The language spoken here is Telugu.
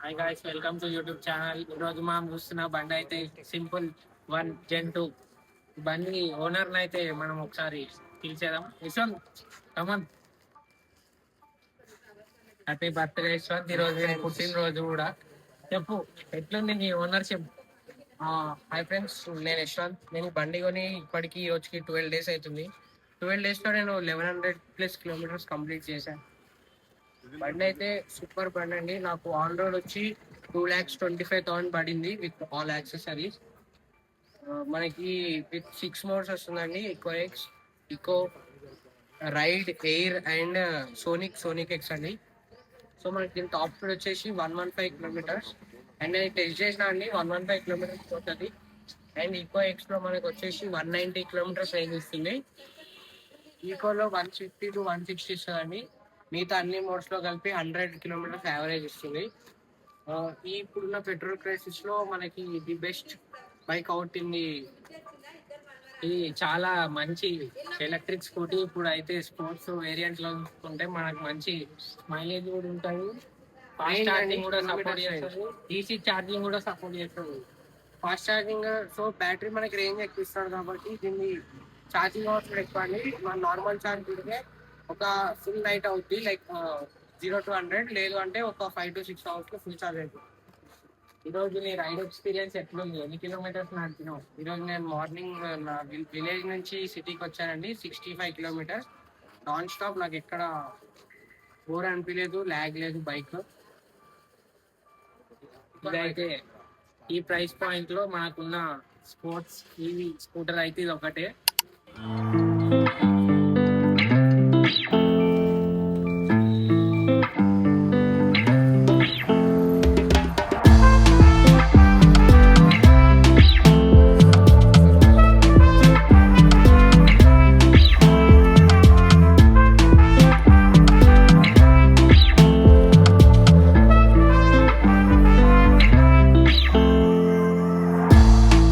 Hi guys, welcome to YouTube channel. ఈరోజు మనం చూస్తున్న బండి అయితే సింపుల్ 1 Gen 2 బండి ఓనర్ని అయితే మనం ఒకసారి పిలిచేద్దాం. Yashwant, come on. Happy birthday Yashwant, ఈరోజు నేను పుట్టినరోజు కూడా. చెప్పు, ఎట్లుంది నీ ఓనర్షిప్? హాయ్ ఫ్రెండ్స్, నేను యశ్వంత్. నేను బండి కొని ఇప్పటికి ఈ రోజుకి 12 days అవుతుంది. 12 daysలో నేను 1100+ kilometers కంప్లీట్ చేశాను. బండి అయితే సూపర్ బండి అండి. నాకు ఆన్ రోడ్ వచ్చి 2,25,000 పడింది విత్ ఆల్ యాక్సెసరీస్. మనకి విత్ 6 మోడ్స్ వస్తుందండి: eco, ride, air and sonic X అండి. సో మనకి దీని టాప్ స్పీడ్ వచ్చేసి 115 kilometers. అండ్ నేను టెస్ట్ చేసిన అండి 115 kilometers పోతుంది. అండ్ ఈకో ఎక్స్లో మనకి వచ్చేసి 190 kilometers రేంజ్ ఇస్తుంది. ఈకోలో 150 to 160 ఇస్తుందండి. మిగతా అన్ని మోడ్స్లో కలిపి 100 kilometers యావరేజ్ ఇస్తుంది. ఈ ఇప్పుడున్న పెట్రోల్ క్రైసిస్లో మనకి the best bike out in ఇది చాలా మంచి ఎలక్ట్రిక్ స్కూటీ. ఇప్పుడు అయితే స్పోర్ట్స్ వేరియంట్లో ఉంటే మనకు మంచి మైలేజ్ కూడా ఉంటుంది. ఫాస్ట్ ఛార్జింగ్ కూడా సపోర్ట్ చేస్తుంది. ఈసీ ఛార్జింగ్ కూడా సపోర్ట్ చేస్తుంది. ఫాస్ట్ ఛార్జింగ్, సో బ్యాటరీ మనకి రేంజ్ ఎక్కువ ఇస్తాడు కాబట్టి దీన్ని ఛార్జింగ్ అవర్స్ కూడా ఎక్కువ అండి. మన నార్మల్ ఛార్జ్ పెడితే ఒక ఫుల్ నైట్ అవుతుంది, లైక్ 0 to 100. లేదు అంటే ఒక 5 to 6 hours ఫుల్ ఛార్జ్ అవుతుంది. ఈరోజు నీ రైడ్ ఎక్స్పీరియన్స్ ఎట్లుంది? ఎన్ని కిలోమీటర్స్ నడిపినావు? ఈరోజు నేను మార్నింగ్ నా విలేజ్ నుంచి సిటీకి వచ్చానండి. 65 kilometers నాన్ స్టాప్. నాకు ఎక్కడ బోర్ అనిపించలేదు, ల్యాగ్ లేదు బైక్. ఇదైతే ఈ ప్రైస్ పాయింట్లో మనకున్న స్పోర్ట్స్ ఈవీ స్కూటర్ అయితే ఇది ఒకటే.